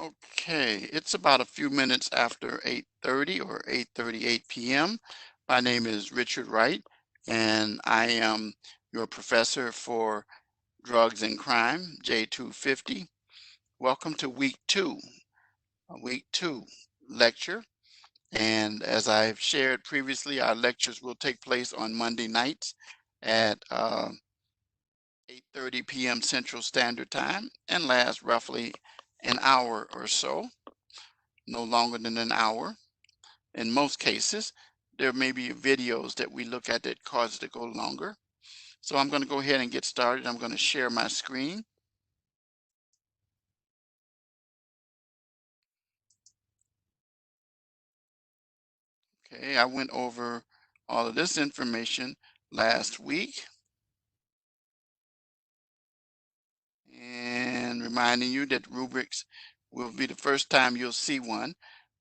Okay, it's about a few minutes after 8:30 or 8:38 p.m. My name is Richard Wright, and I am your professor for drugs and crime, J250. Welcome to week two lecture. And as I've shared previously, our lectures will take place on Monday nights at 8:30 p.m. Central Standard Time and last roughly an hour or so, no longer than an hour. In most cases, there may be videos that we look at that cause it to go longer. So I'm going to go ahead and get started. I'm going to share my screen. Okay, I went over all of this information last week and reminding you that rubrics will be the first time you'll see one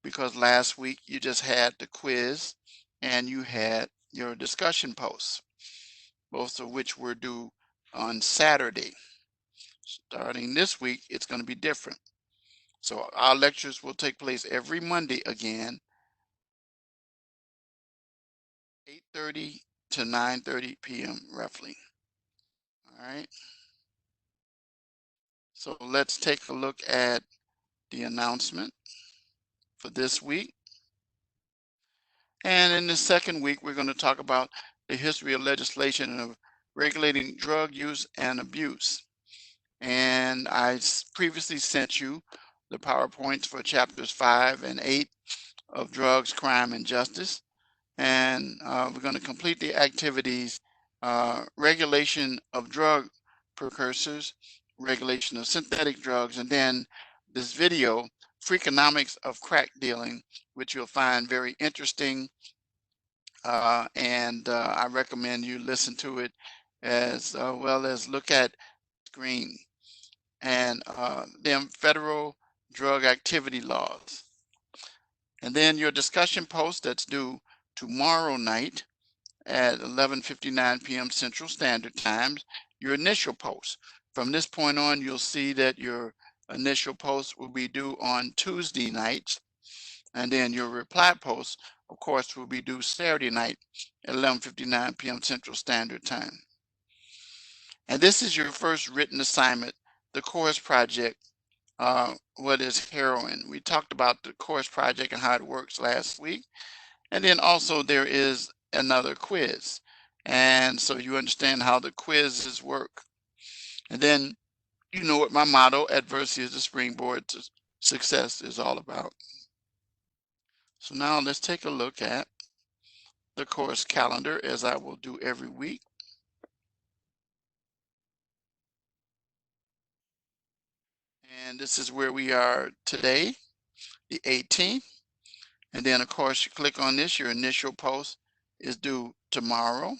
because last week you just had the quiz and you had your discussion posts, both of which were due on Saturday. Starting this week, it's going to be different. So our lectures will take place every Monday again, 8:30 to 9:30 p.m. roughly. All right. So let's take a look at the announcement for this week. And in the second week, we're going to talk about the history of legislation of regulating drug use and abuse. And previously sent you the PowerPoints for chapters 5 and 8 of Drugs, Crime, and Justice. And we're going to complete the activities, regulation of drug precursors, regulation of synthetic drugs, and then this video, Freakonomics of Crack Dealing, which you'll find very interesting. And I recommend you listen to it as well as look at screen and them federal drug activity laws. And then your discussion post that's due tomorrow night at 11:59 p.m. Central Standard Time, your initial post. From this point on, you'll see that your initial post will be due on Tuesday nights, and then your reply post, of course, will be due Saturday night at 11:59 p.m. Central Standard Time. And this is your first written assignment, the course project, what is heroin. We talked about the course project and how it works last week. And then also there is another quiz. And so you understand how the quizzes work. And then you know what my motto, adversity is the springboard to success, is all about. So now let's take a look at the course calendar as I will do every week. And this is where we are today, the 18th. And then of course you click on this, your initial post is due tomorrow.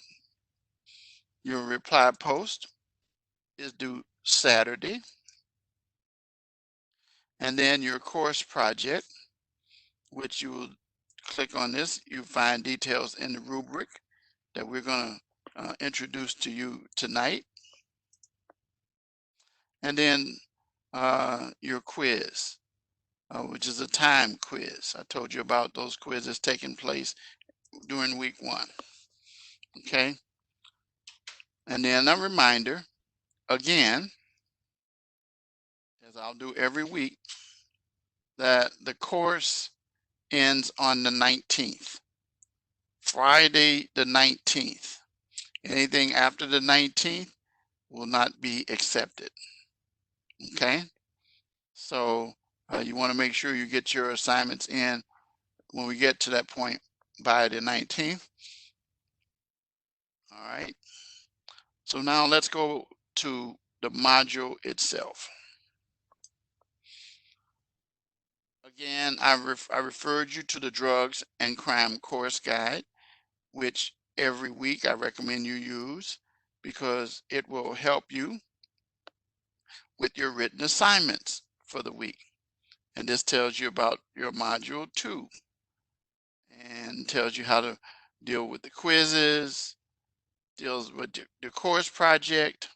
Your reply post is due Saturday. And then your course project, which you will click on this, you find details in the rubric that we're going to introduce to you tonight. And then your quiz, which is a time quiz. I told you about those quizzes taking place during week 1. Okay. And then a reminder, again, as I'll do every week, that the course ends on the 19th, Friday the 19th. Anything after the 19th will not be accepted. Okay, so you want to make sure you get your assignments in when we get to that point by the 19th. All right, so now let's go to the module itself. Again, I referred you to the drugs and crime course guide, which every week I recommend you use because it will help you with your written assignments for the week. And this tells you about your module 2 and tells you how to deal with the quizzes, deals with the course project,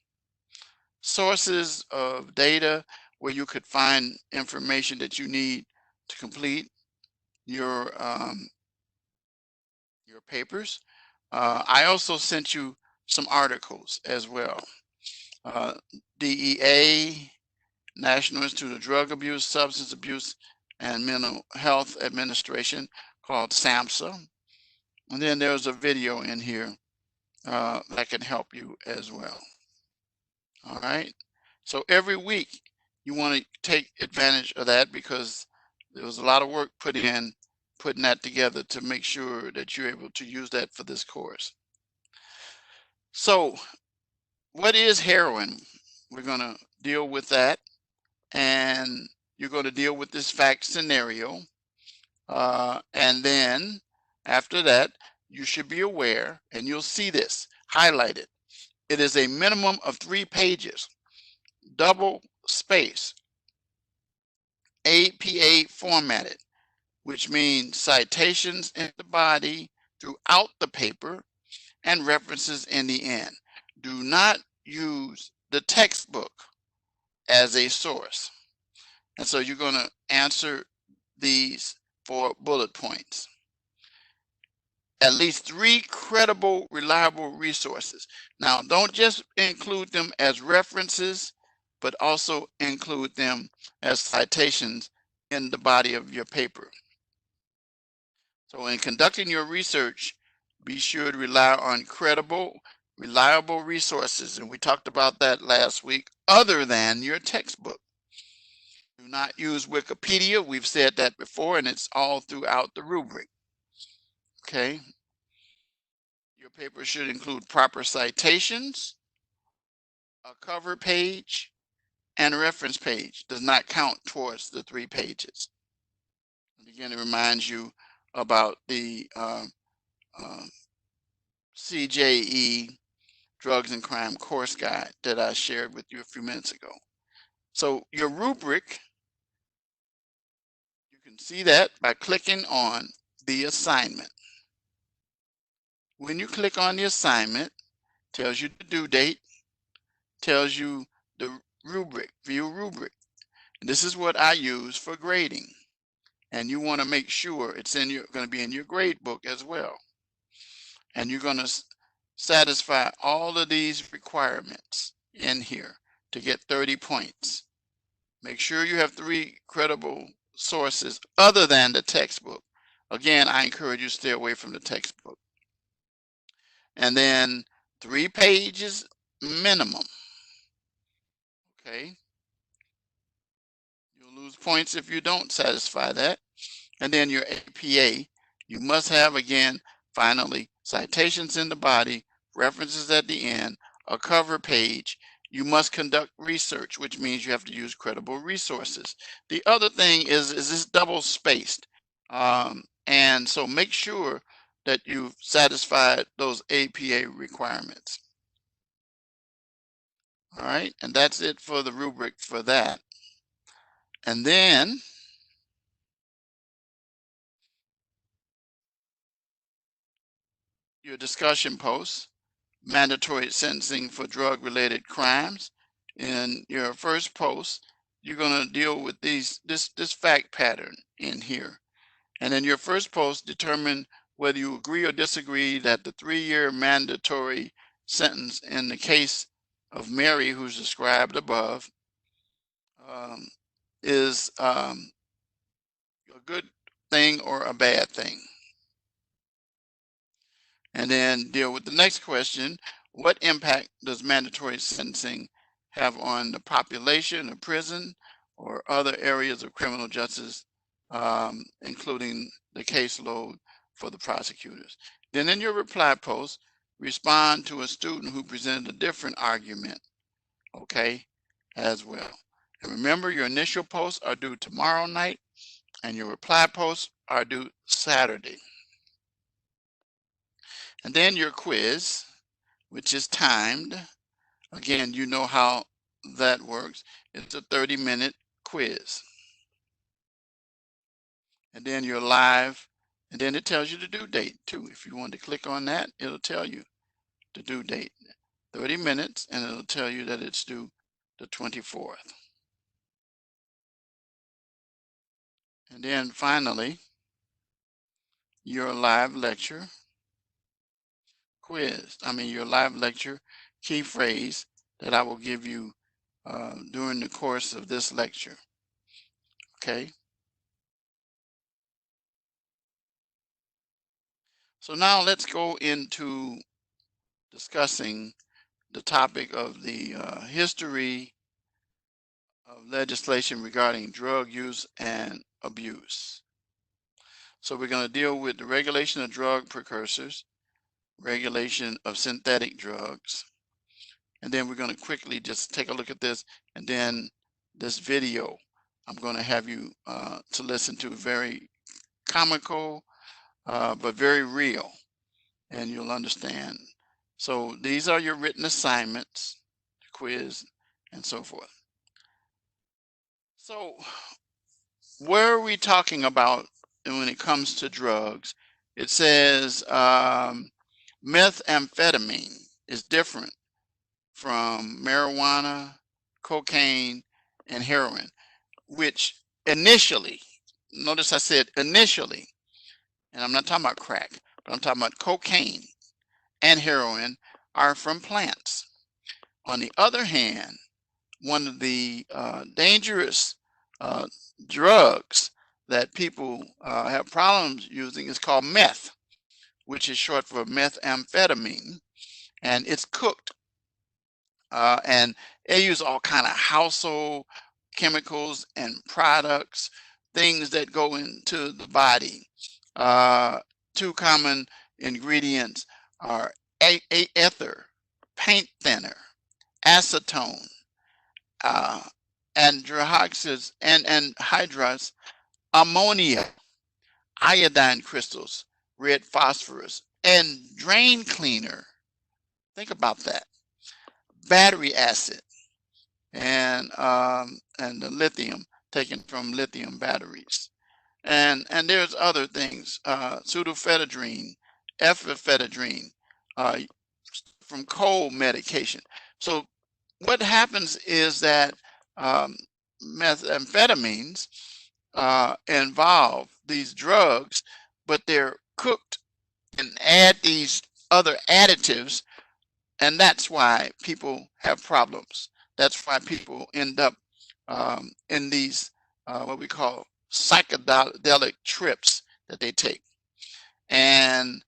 sources of data. where you could find information that you need to complete your your papers. I also sent you some articles as well. Uh, DEA, National Institute of Drug Abuse, Substance Abuse, and Mental Health Administration, called SAMHSA. And then there's a video in here that can help you as well. All right. So every week you want to take advantage of that, because there was a lot of work put in putting that together to make sure that you're able to use that for this course. So what is heroin? We're going to deal with that, and you're going to deal with this fact scenario. And then after that, you should be aware, and you'll see this highlighted. It is a minimum of 3 pages, double space, APA formatted, which means citations in the body throughout the paper and references in the end. Do not use the textbook as a source. And so you're going to answer these 4 bullet points. At least 3 credible, reliable resources. Now, don't just include them as references, but also include them as citations in the body of your paper. So in conducting your research, be sure to rely on credible, reliable resources. And we talked about that last week, other than your textbook. Do not use Wikipedia. We've said that before, and it's all throughout the rubric. Okay. Your paper should include proper citations, a cover page, and a reference page. Does not count towards the 3 pages. And again, it reminds you about the CJE Drugs and Crime course guide that I shared with you a few minutes ago. So your rubric, you can see that by clicking on the assignment. When you click on the assignment, tells you the due date, tells you the rubric, view rubric. And this is what I use for grading. And you want to make sure it's going to be in your grade book as well. And you're going to satisfy all of these requirements in here to get 30 points. Make sure you have 3 credible sources other than the textbook. Again, I encourage you to stay away from the textbook. And then 3 pages minimum. Okay. You'll lose points if you don't satisfy that. And then your APA, you must have, again, finally, citations in the body, references at the end, a cover page. You must conduct research, which means you have to use credible resources. The other thing is this double spaced. And so make sure that you've satisfied those APA requirements. All right, and that's it for the rubric for that. And then your discussion posts, mandatory sentencing for drug-related crimes. In your first post, you're going to deal with this fact pattern in here. And in your first post, determine whether you agree or disagree that the 3-year mandatory sentence in the case of Mary, who's described above, is a good thing or a bad thing. And then deal with the next question: what impact does mandatory sentencing have on the population of prison or other areas of criminal justice, including the caseload for the prosecutors? Then in your reply post, respond to a student who presented a different argument, okay, as well. And remember, your initial posts are due tomorrow night, and your reply posts are due Saturday. And then your quiz, which is timed. Again, you know how that works. It's a 30-minute quiz. And then you're live, and then it tells you the due date too. If you want to click on that, it'll tell you the due date, 30 minutes, and it'll tell you that it's due the 24th. And then finally, your live lecture quiz. Your live lecture key phrase that I will give you during the course of this lecture. Okay. So now let's go into discussing the topic of the history of legislation regarding drug use and abuse. So we're going to deal with the regulation of drug precursors, regulation of synthetic drugs, and then we're going to quickly just take a look at this, and then this video I'm going to have you to listen to, very comical but very real, and you'll understand. So these are your written assignments, quiz, and so forth. So where are we talking about when it comes to drugs? It says methamphetamine is different from marijuana, cocaine, and heroin, which initially, notice I said initially, and I'm not talking about crack, but I'm talking about cocaine and heroin are from plants. On the other hand, one of the dangerous drugs that people have problems using is called meth, which is short for methamphetamine, and it's cooked. And they use all kind of household chemicals and products, things that go into the body. Two common ingredients are ether, paint thinner, acetone, anhydrous ammonia, iodine crystals, red phosphorus, and drain cleaner. Think about that. Battery acid and the lithium taken from lithium batteries. And there's other things, pseudoephedrine, ephedrine, uh, from cold medication. So what happens is that methamphetamines involve these drugs, but they're cooked and add these other additives, and that's why people have problems. That's why people end up in these what we call psychedelic trips that they take. And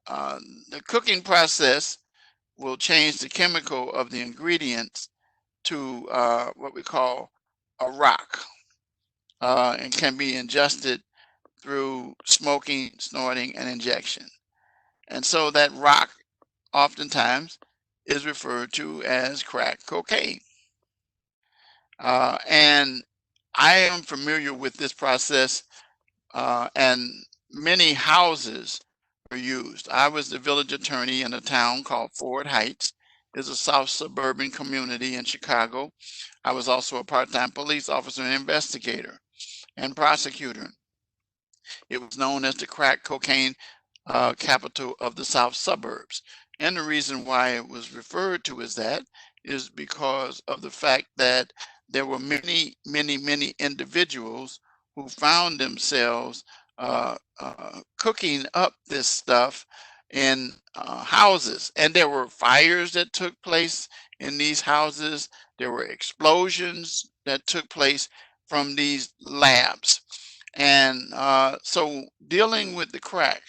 the cooking process will change the chemical of the ingredients to what we call a rock, and can be ingested through smoking, snorting, and injection. And so that rock oftentimes is referred to as crack cocaine. And I am familiar with this process, and many houses are used. I was the village attorney in a town called Ford Heights. It's a south suburban community in Chicago. I was also a part-time police officer and investigator and prosecutor. It was known as the crack cocaine capital of the south suburbs. And the reason why it was referred to as that is because of the fact that there were many individuals who found themselves cooking up this stuff in houses. And there were fires that took place in these houses. There were explosions that took place from these labs. And so dealing with the crack.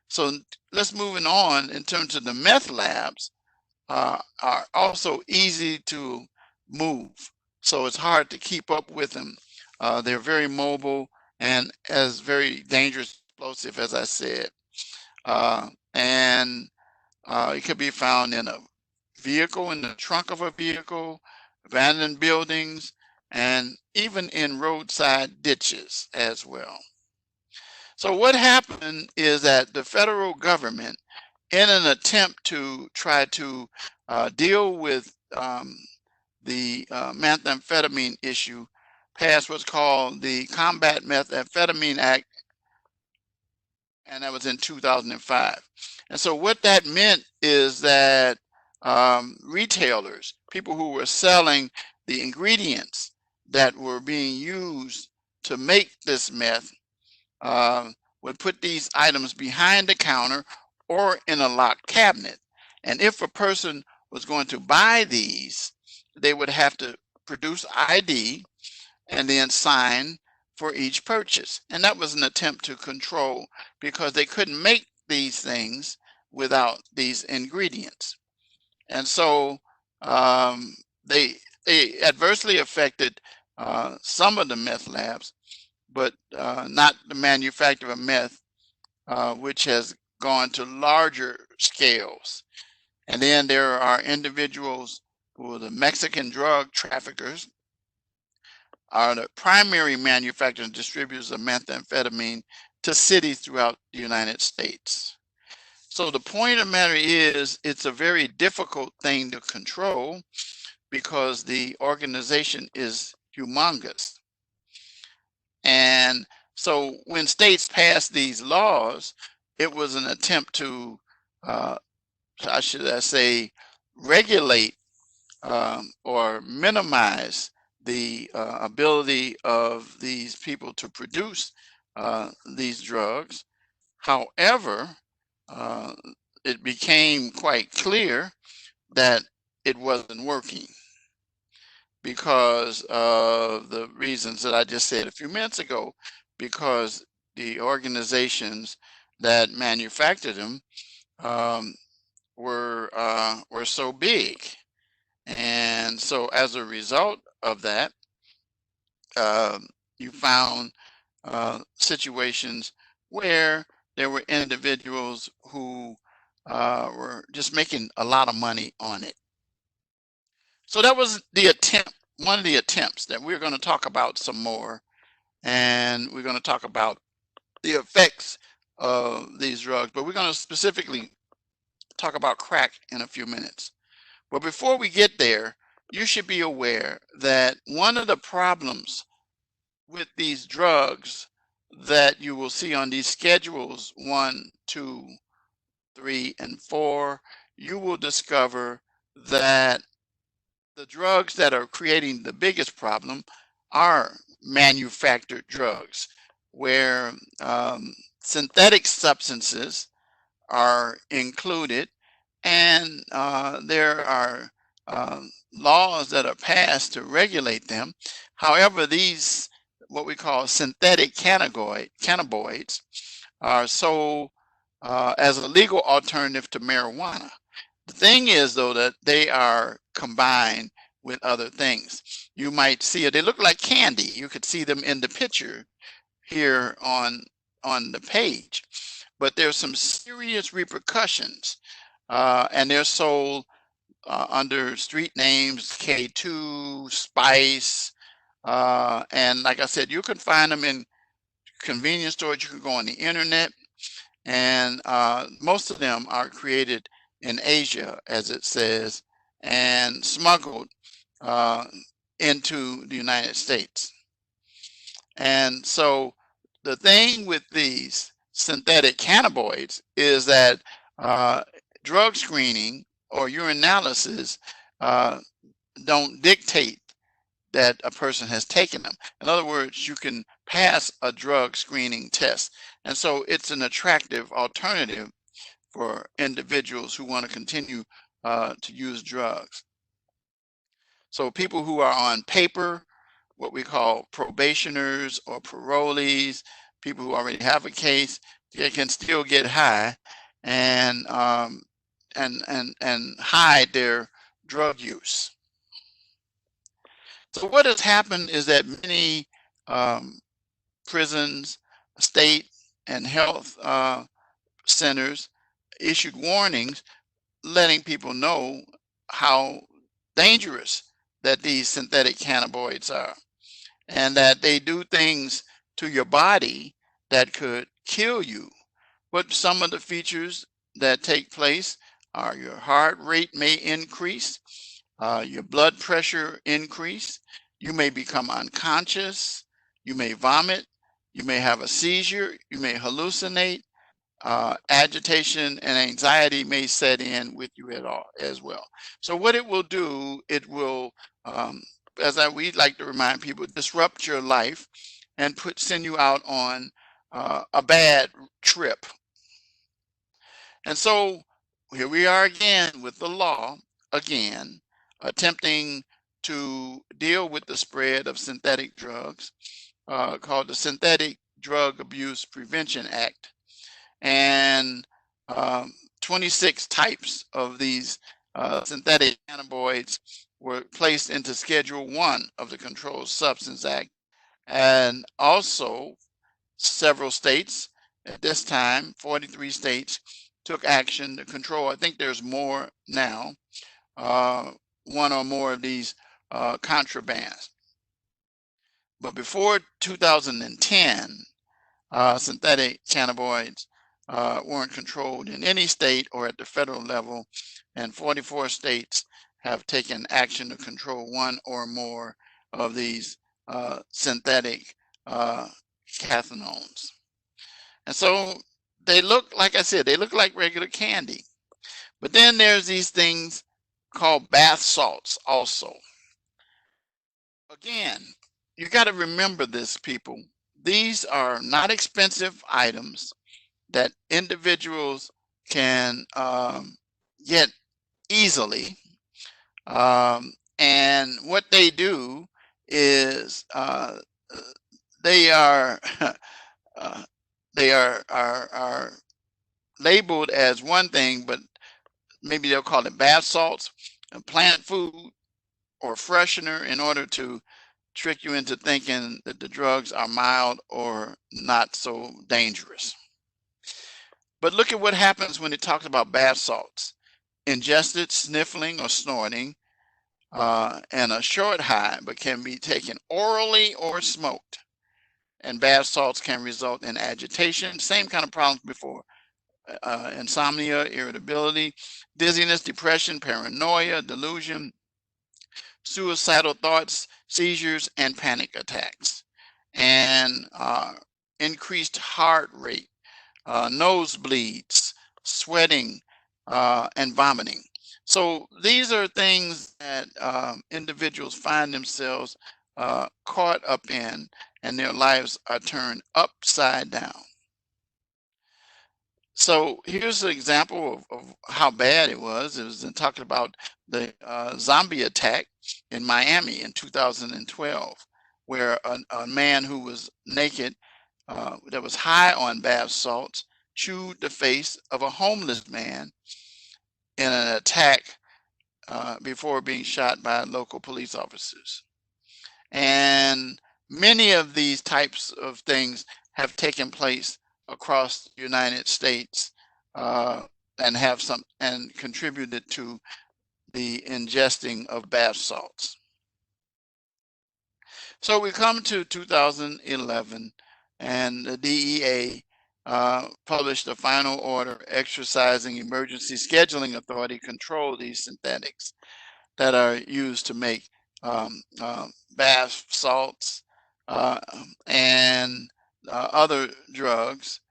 So let's moving on in terms of the meth labs are also easy to move. So it's hard to keep up with them. They're very mobile and as very dangerous, explosive, as I said. And it could be found in a vehicle, in the trunk of a vehicle, abandoned buildings, and even in roadside ditches as well. So what happened is that the federal government, in an attempt to try to deal with the methamphetamine issue, passed what's called the Combat Methamphetamine Act, and that was in 2005. And so what that meant is that retailers, people who were selling the ingredients that were being used to make this meth would put these items behind the counter or in a locked cabinet. And if a person was going to buy these, they would have to produce ID and then sign for each purchase. And that was an attempt to control, because they couldn't make these things without these ingredients. And so um, they adversely affected some of the meth labs, but not the manufacture of meth, which has gone to larger scales. And then there are individuals who are the Mexican drug traffickers, are the primary manufacturers and distributors of methamphetamine to cities throughout the United States. So the point of the matter is, it's a very difficult thing to control because the organization is humongous. And so when states passed these laws, it was an attempt to, how should I say, regulate or minimize the ability of these people to produce these drugs. However, uh, it became quite clear that it wasn't working because of the reasons that I just said a few minutes ago, because the organizations that manufactured them um, were so big. And so as a result of that, you found situations where there were individuals who were just making a lot of money on it. So that was the attempt, one of the attempts that we're going to talk about some more. And we're going to talk about the effects of these drugs, but we're going to specifically talk about crack in a few minutes. But before we get there, you should be aware that one of the problems with these drugs that you will see on these schedules 1, 2, 3, and 4, you will discover that the drugs that are creating the biggest problem are manufactured drugs, where synthetic substances are included, and there are laws that are passed to regulate them. However, these, what we call synthetic cannabinoids, are sold as a legal alternative to marijuana. The thing is, though, that they are combined with other things. You might see it, they look like candy. You could see them in the picture here on the page. But there's some serious repercussions, and they're sold under street names, K2, Spice, and like I said, you can find them in convenience stores. You can go on the internet, and most of them are created in Asia, as it says, and smuggled uh, into the United States. And so the thing with these synthetic cannabinoids is that drug screening or urinalysis uh, don't dictate that a person has taken them. In other words, you can pass a drug screening test. And so it's an attractive alternative for individuals who want to continue to use drugs. So people who are on paper, what we call probationers or parolees, people who already have a case, they can still get high and and hide their drug use. So what has happened is that many um, prisons, state, and health centers issued warnings letting people know how dangerous that these synthetic cannabinoids are, and that they do things to your body that could kill you. But some of the features that take place are your heart rate may increase, your blood pressure increase, you may become unconscious, you may vomit, you may have a seizure, you may hallucinate, agitation and anxiety may set in with you at all as well. So what it will do, it will, we like to remind people, disrupt your life and send you out on a bad trip. And so here we are again with the law, again, attempting to deal with the spread of synthetic drugs, called the Synthetic Drug Abuse Prevention Act. And um, 26 types of these synthetic cannabinoids were placed into Schedule 1 of the Controlled Substance Act. And also, several states at this time, 43 states, took action to control. I think there's more now, one or more of these contrabands. But before 2010, synthetic cannabinoids weren't controlled in any state or at the federal level, and 44 states have taken action to control one or more of these synthetic cathinones. And so they look, like I said, they look like regular candy. But then there's these things called bath salts also. Again, you got to remember this, people. These are not expensive items that individuals can get easily. And what they do is they are they are labeled as one thing, but maybe they'll call it bath salts, plant food, or freshener in order to trick you into thinking that the drugs are mild or not so dangerous. But look at what happens when it talks about bath salts. Ingested, sniffling, or snorting, and a short high, but can be taken orally or smoked. And bath salts can result in agitation, same kind of problems before. Insomnia, irritability, dizziness, depression, paranoia, delusion, suicidal thoughts, seizures, and panic attacks. And increased heart rate, nosebleeds, sweating, and vomiting. So these are things that individuals find themselves caught up in, and their lives are turned upside down. So here's an example of how bad it was. It was talking about the zombie attack in Miami in 2012, where a man who was naked, that was high on bath salts, chewed the face of a homeless man in an attack before being shot by local police officers. And many of these types of things have taken place across the United States and have contributed to the ingesting of bath salts. So we come to 2011, and the DEA published a final order exercising emergency scheduling authority to control these synthetics that are used to make bath salts and other drugs,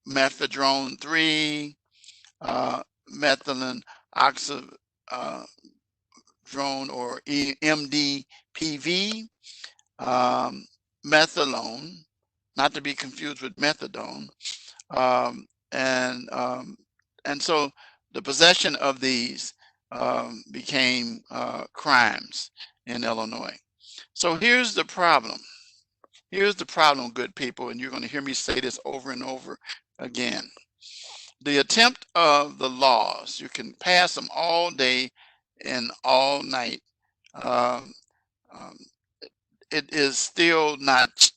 methadone 3, methylene oxidrone or MDPV, methadone, not to be confused with methadone, um, and um, and so the possession of these became crimes in Illinois. So here's the problem. Here's the problem, good people, and you're going to hear me say this over and over again. The attempt of the laws, you can pass them all day and all night. Um, um, it is still not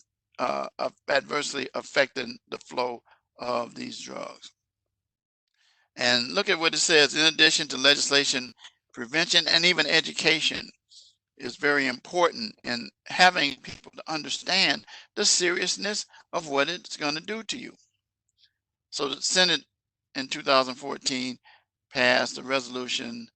adversely affecting the flow of these drugs. And look at what it says. In addition to legislation, prevention, and even education is very important in having people to understand the seriousness of what it's going to do to you. So the Senate in 2014 passed a resolution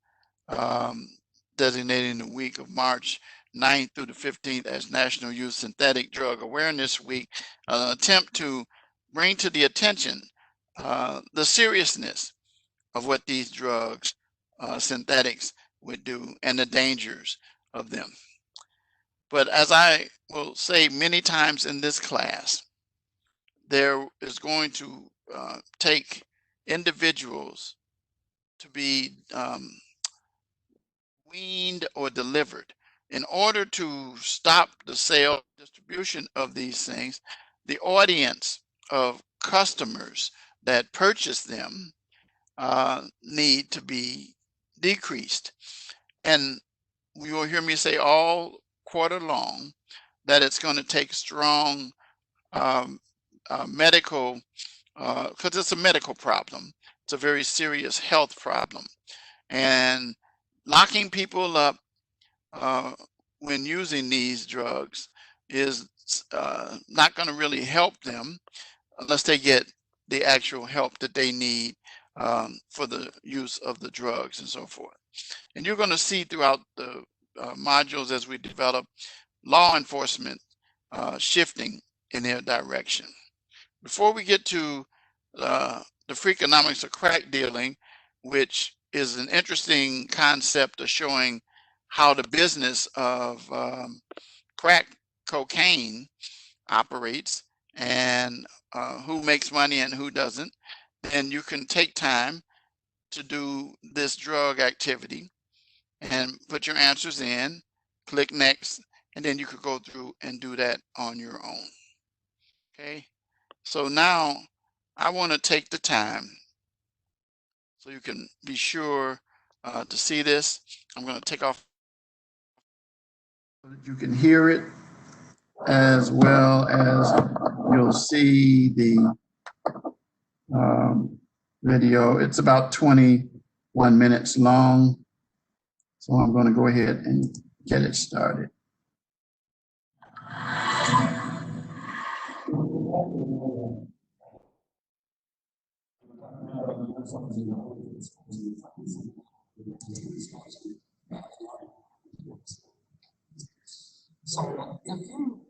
designating the week of March 9th through the 15th as National Youth Synthetic Drug Awareness Week, an attempt to bring to the attention the seriousness of what these drugs, synthetics, would do and the dangers of them. But as I will say many times in this class, there is going to take individuals to be weaned or delivered. In order to stop the sale distribution of these things, the audience of customers that purchase them need to be decreased. And you will hear me say all quarter long that it's going to take strong um, medical, because it's a medical problem. It's a very serious health problem. And locking people up uh, when using these drugs is not going to really help them unless they get the actual help that they need for the use of the drugs and so forth. And you're going to see throughout the modules as we develop law enforcement shifting in their direction. Before we get to the freakonomics of crack dealing, which is an interesting concept of showing how the business of crack cocaine operates and who makes money and who doesn't, then you can take time to do this drug activity and put your answers in, click next, and then you could go through and do that on your own. Okay, so now I want to take the time so you can be sure to see this. I'm going to take off so that you can hear it as well as you'll see the video. It's about 21 minutes long. So I'm going to go ahead and get it started. So if you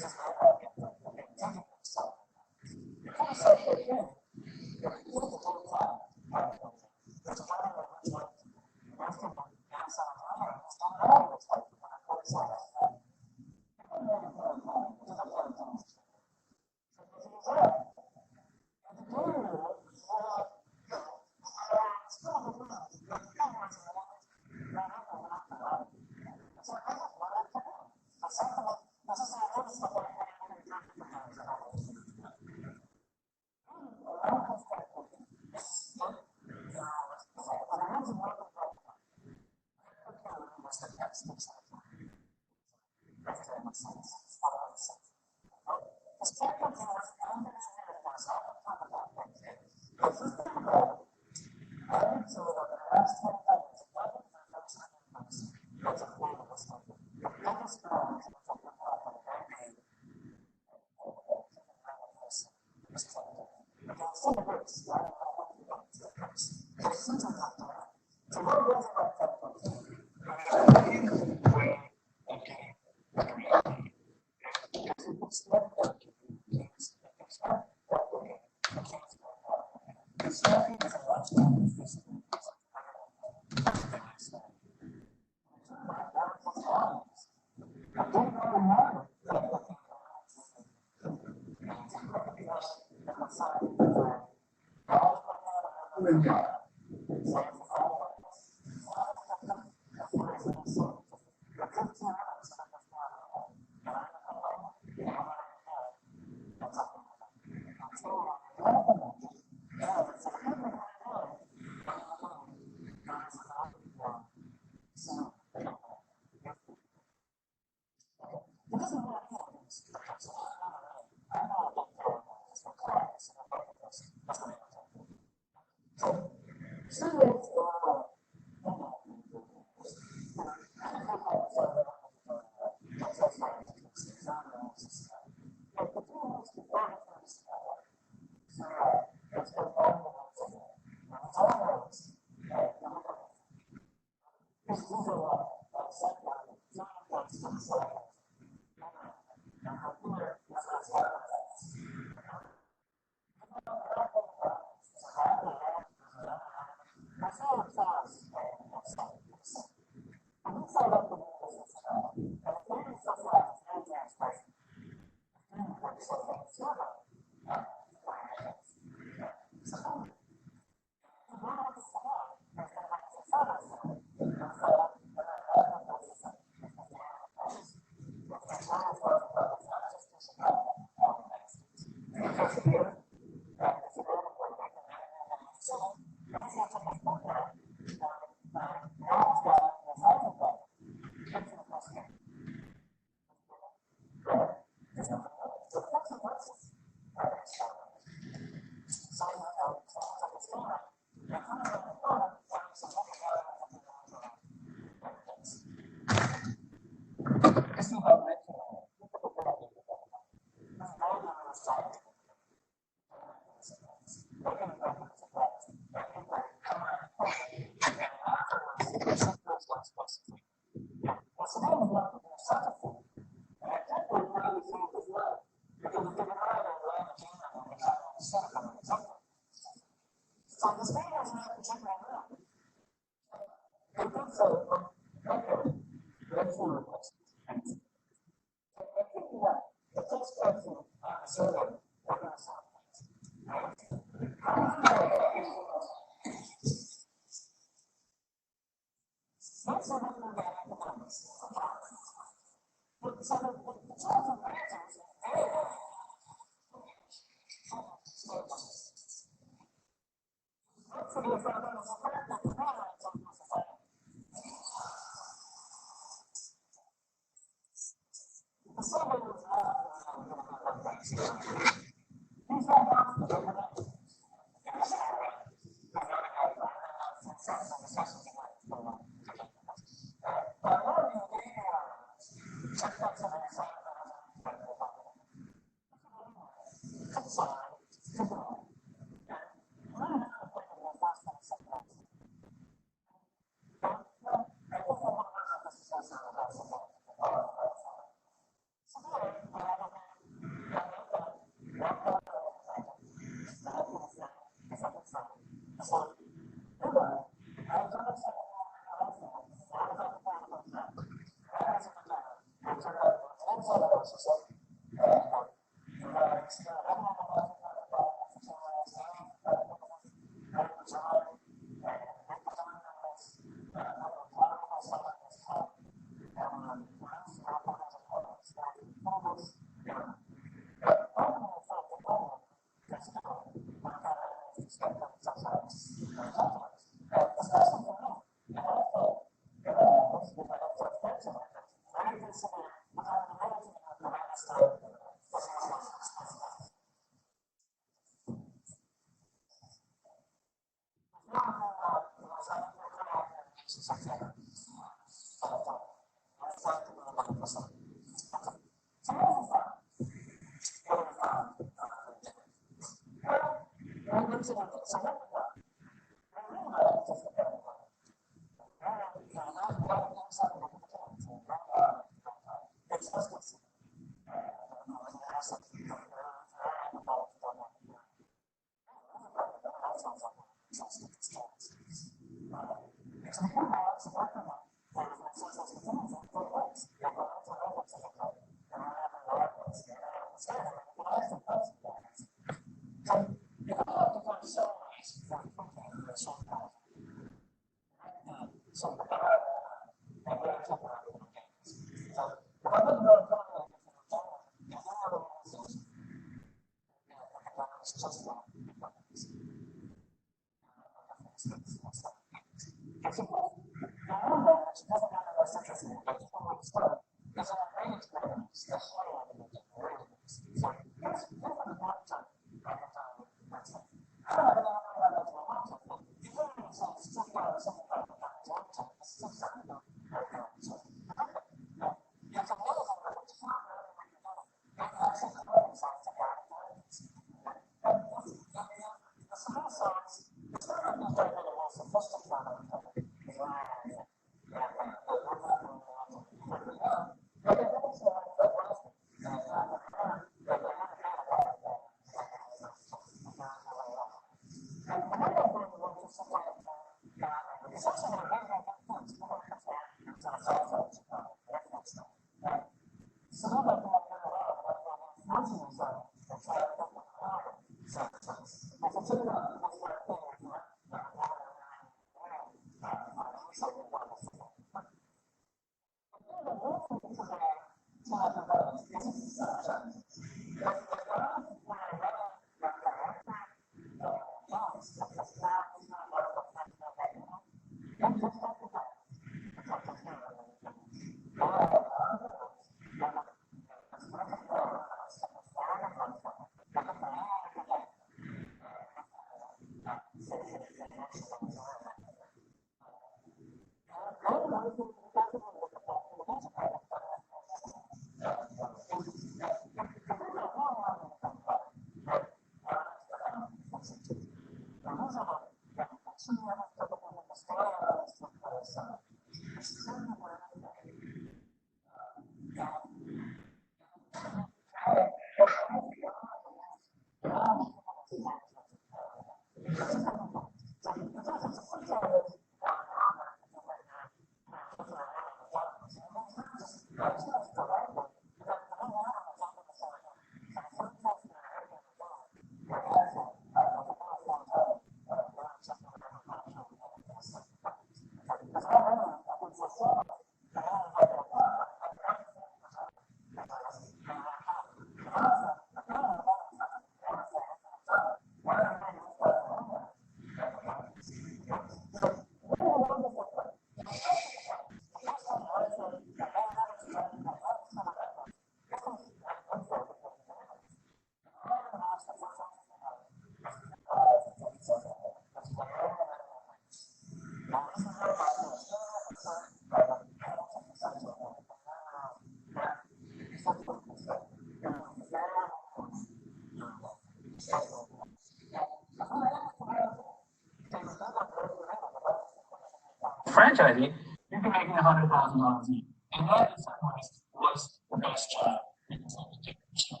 Franchising, you can make $100,000 a year. And that, in some ways, was the best job because I could take the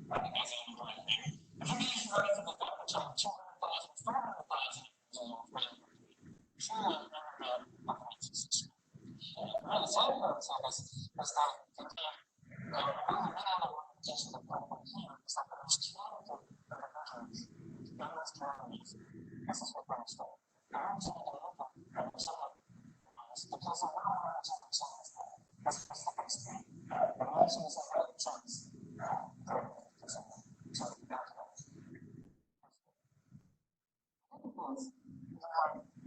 I think that's the right thing. And for me, if you run into the government job, 200,000, 500,000, one of the side parts of this is that just the problem here is that there's two individuals in those communities. This is what we're saying. I'm saying that because of one of our chance, that's the second thing. The nation is a great chance.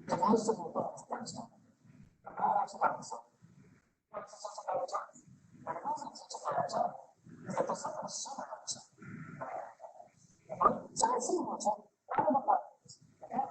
The most of the things first time. The more it's about the what's such a better chance? And it wasn't such a better chance. Is that there's something so much. So I see what's on one of the buttons. Okay?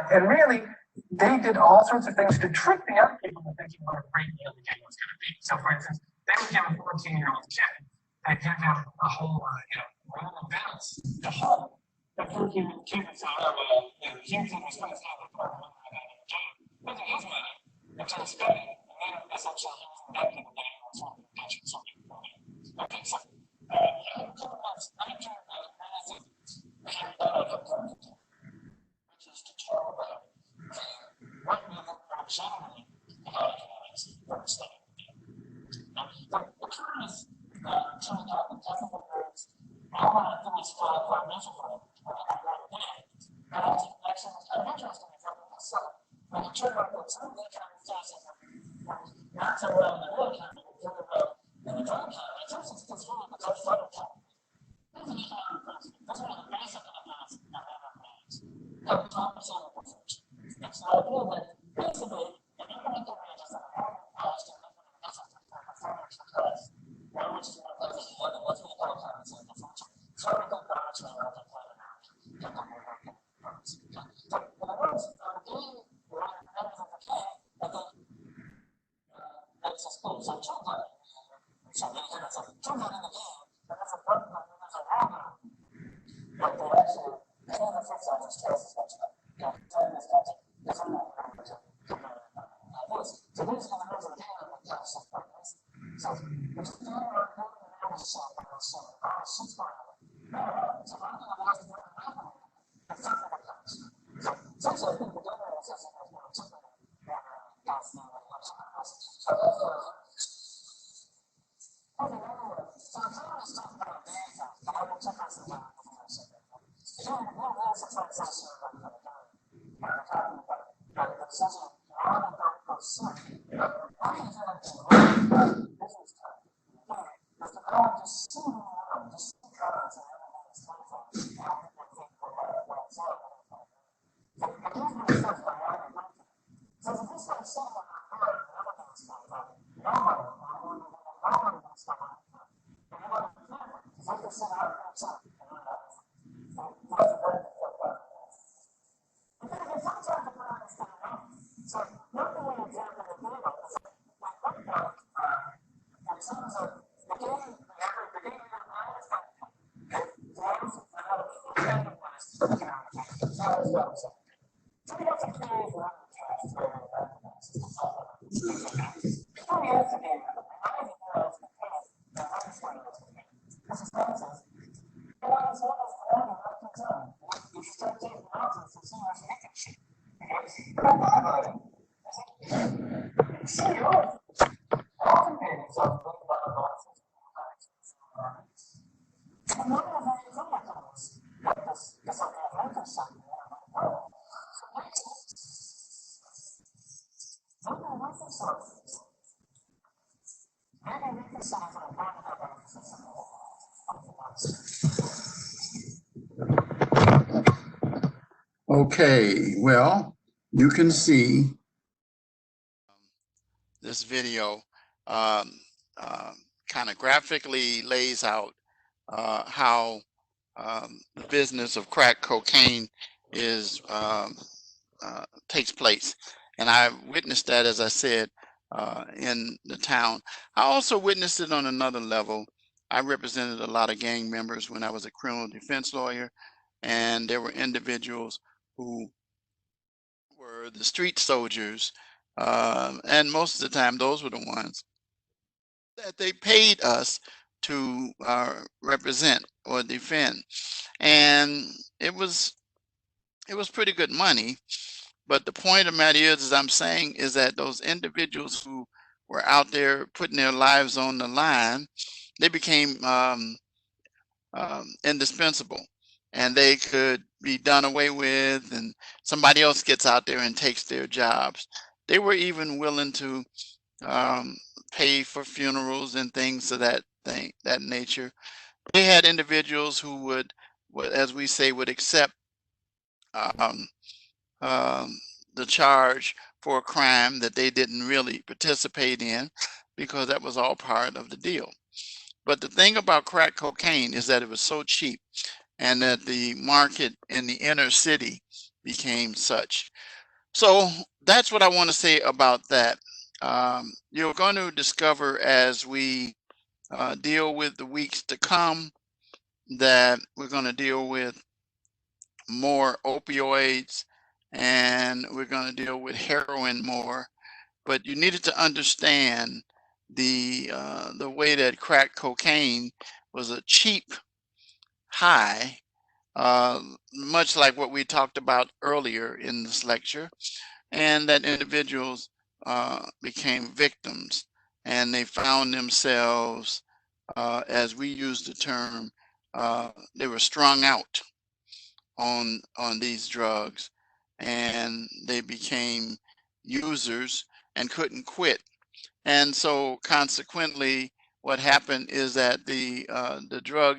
And really, they did all sorts of things to trick the other people into thinking what a great meal the game was going to be. So, for instance, they would give a 14-year-old kid, they'd give him a whole, roll of balance to hold. The 14-year-old kid would say, oh, well, here's what was going to happen for him when I got in the game. But it is money until it's spent. And then essentially he was inducted the game or something. Okay, so, a couple months after Rasmussen came out of the tournament, which is to talk about what we look more generally evaluate for the study. The tournament turned out the technical nerds, I want to finish quite miserable at one day. And I think actually it's kind of interesting to talk about myself. When you turn out that some of the conversations not so well in the real economy, but very well in the drug economy, it's also because really the drug photo economy. That's an economic principle. That's one of the basic economics of economics. Of the top percent of the research. It's not a deal that basically, if you're going to get wages that are more than cost and living in the business for performance for price, one which is one of those what's going to call economics in the future. So I think that's what I think plan around to get the more work in firms. So in other words, being one of the members of the game, I think makes us cool. So two money. So it's a two money in the game, but that's a one money, that's a wrong money. But they actually, any of the flip sides is twice as much money. Okay, well, you can see This video um, kind of graphically lays out how the business of crack cocaine is takes place, and I witnessed that, as I said, in the town. I also witnessed it on another level. I represented a lot of gang members when I was a criminal defense lawyer, and there were individuals who were the street soldiers, and most of the time those were the ones that they paid us to represent or defend, and it was it was pretty good money. But the point of the matter is, as I'm saying, is that those individuals who were out there putting their lives on the line, they became indispensable, and they could be done away with, and somebody else gets out there and takes their jobs. They were even willing to um, pay for funerals and things of that nature. They had individuals who would, as we say, would accept um, um, the charge for a crime that they didn't really participate in, because that was all part of the deal. But the thing about crack cocaine is that it was so cheap, and that the market in the inner city became such. So that's what I want to say about that. You're going to discover, as we deal with the weeks to come, that we're going to deal with more opioids, and we're going to deal with heroin more. But you needed to understand the way that crack cocaine was a cheap high, much like what we talked about earlier in this lecture, and that individuals became victims, and they found themselves, as we use the term, they were strung out on these drugs, and they became users and couldn't quit. And so consequently, what happened is that the drug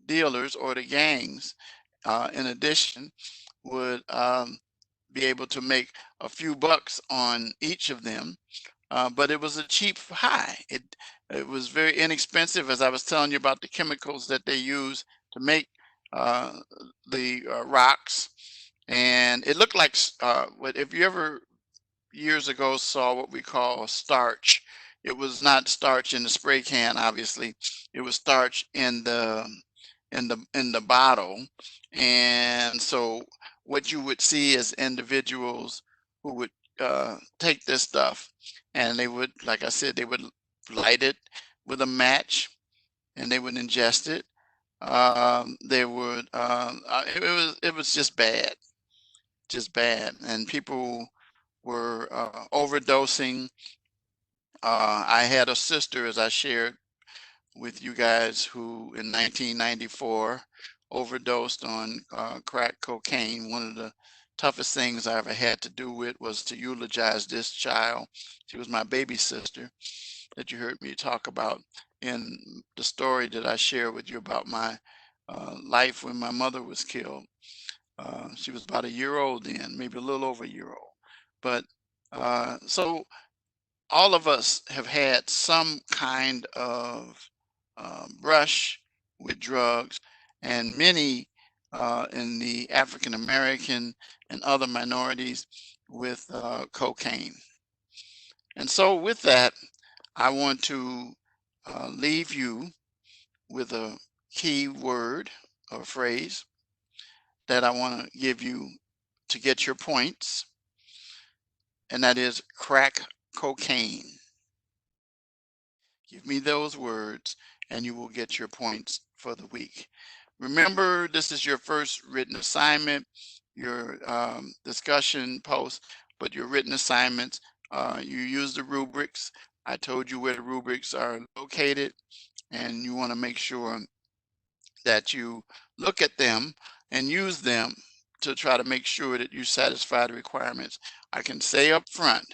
dealers or the gangs, in addition, would be able to make a few bucks on each of them, but it was a cheap high. It was very inexpensive, as I was telling you about the chemicals that they use to make uh, the rocks, and it looked like if you ever years ago saw what we call starch. It was not starch in the spray can, obviously. It was starch in the bottle. And so what you would see is individuals who would take this stuff, and they would, like I said, they would light it with a match, and they would ingest it. They would, it was just bad, and people were overdosing. I had a sister, as I shared with you guys, who in 1994 overdosed on crack cocaine. One of the toughest things I ever had to do with was to eulogize this child. She was my baby sister that you heard me talk about in the story that I share with you about my life when my mother was killed. She was about a year old then, maybe a little over a year old. But so all of us have had some kind of brush with drugs, and many in the African American and other minorities with cocaine. And so, with that, I want to leave you with a key word or phrase that I want to give you to get your points, and that is crack cocaine. Give me those words, and you will get your points for the week. Remember, this is your first written assignment, your discussion post, but your written assignments, you use the rubrics. I told you where the rubrics are located, and you want to make sure that you look at them and use them to try to make sure that you satisfy the requirements. I can say up front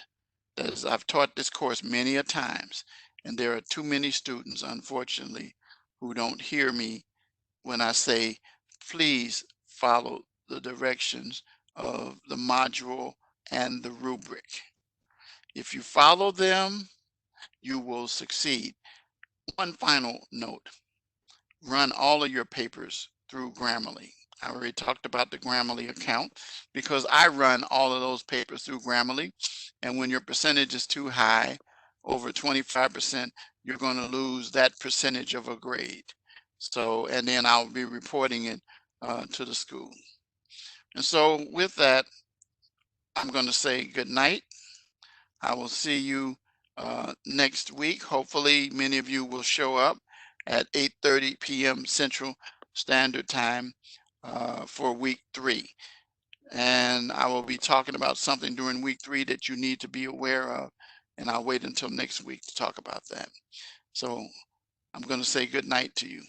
that as I've taught this course many a times, and there are too many students, unfortunately, who don't hear me when I say, please follow the directions of the module and the rubric. If you follow them, you will succeed. One final note: run all of your papers through Grammarly. I already talked about the Grammarly account because I run all of those papers through Grammarly. And when your percentage is too high, over 25%, you're going to lose that percentage of a grade. So, and then I'll be reporting it to the school. And so with that, I'm going to say good night. I will see you next week. Hopefully, many of you will show up at 8:30 p.m. Central Standard Time for week 3. And I will be talking about something during week 3 that you need to be aware of. And I'll wait until next week to talk about that. So I'm going to say good night to you.